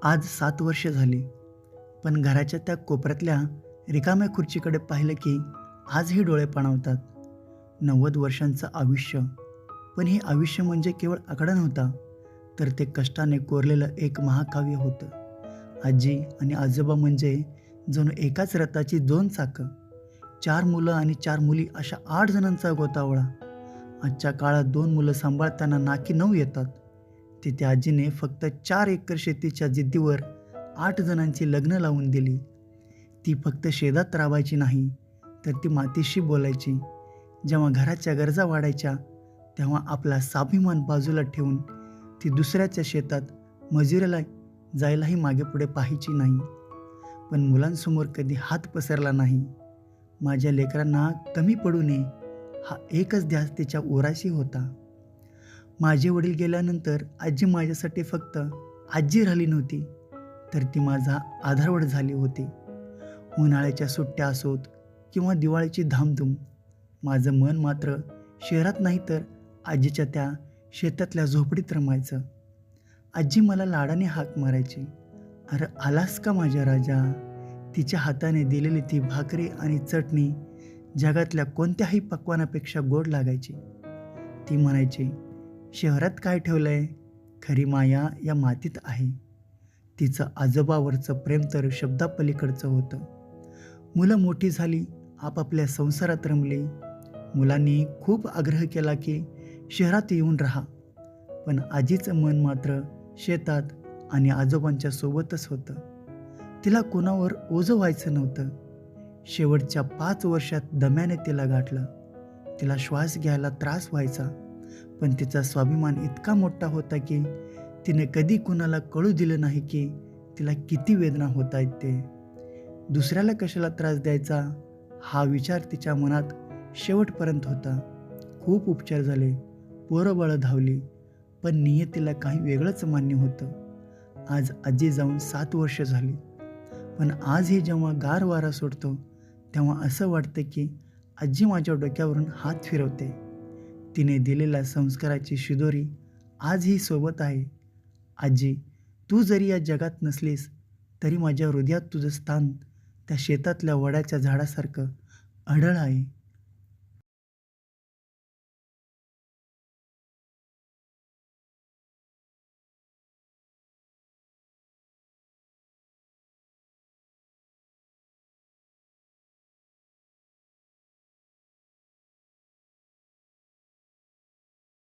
आज 7 वर्ष झाली, पण घराच्या त्या कोपऱ्यातल्या रिकाम्या खुर्चीकडे पाहिलं की आजही डोळे पाणावतात. 90 वर्षांचं आयुष्य, पण हे आयुष्य म्हणजे केवळ आकडा नव्हता, तर ते कष्टाने कोरलेलं एक महाकाव्य होतं. आजी आणि आजोबा म्हणजे जणू एकाच रथाची 2 चाकं, 4 मुलं आणि 4 मुली अशा 8 जणांचा गोतावळा. आजच्या काळात 2 मुलं सांभाळताना नाकी 9 येतात. तिथे आजीने फक्त 4 एकर शेतीच्या जिद्दीवर 8 जणांची लग्न लावून दिली. ती फक्त शेतात राबायची नाही, तर ती मातीशी बोलायची. जेव्हा घराच्या गरजा वाढायच्या, तेव्हा आपला स्वाभिमान बाजूला ठेवून ती दुसऱ्याच्या शेतात मजुरीला जायलाही मागेपुढे पाहायची नाही. पण मुलांसमोर कधी हात पसरला नाही. माझ्या लेकरांना कमी पडू नये, हा एकच ध्यास तिच्या उराशी होता. माझे वडील गेल्यानंतर आजी माझ्यासाठी फक्त आजी राहिली नव्हती, तर ती माझा आधारवड झाली होती. उन्हाळ्याच्या सुट्ट्या असोत किंवा दिवाळीची धामधूम, माझं मन मात्र शहरात नाही तर आजीच्या त्या शेतातल्या झोपडीत रमायचं. आजी मला लाडाने हाक मारायची, "अरे आलास का माझ्या राजा?" तिच्या हाताने दिलेली ती भाकरी आणि चटणी जगातल्या कोणत्याही पक्वानापेक्षा गोड लागायची. ती म्हणायची, "शहरात काय ठेवलंय? खरी माया या मातीत आहे." तिचं आजोबावरचं प्रेम तर शब्दापलीकडचं होतं. मुलं मोठी झाली, आपापल्या संसारात रमली. मुलांनी खूप आग्रह केला की शहरात येऊन राहा, पण आजीचं मन मात्र शेतात आणि आजोबांच्या सोबतच होतं. तिला कोणावर ओझं व्हायचं नव्हतं. शेवटच्या 5 वर्षात दम्याने तिला गाठलं. तिला श्वास घ्यायला त्रास व्हायचा, पण तिचा स्वाभिमान इतका मोठा होता की तिने कधी कुणाला कळू दिलं नाही की तिला किती वेदना होत आहेत ते. दुसऱ्याला कशाला त्रास द्यायचा, हा विचार तिच्या मनात शेवटपर्यंत होता. खूप उपचार झाले, पोरंबाळं धावली, पण नियतीला काही वेगळंच मान्य होतं. आज आजी जाऊन 7 वर्ष झाली, पण आजही जेव्हा गार वारा सुटतो, तेव्हा असं वाटतं की आजी माझ्या डोक्यावरून हात फिरवते. तिने दिलेल्या संस्काराची शिदोरी आजही सोबत आहे. आजी, तू जरी या जगात नसलीस, तरी माझ्या हृदयात तुझं स्थान त्या शेतातल्या वडाच्या झाडासारखं अढळ आहे.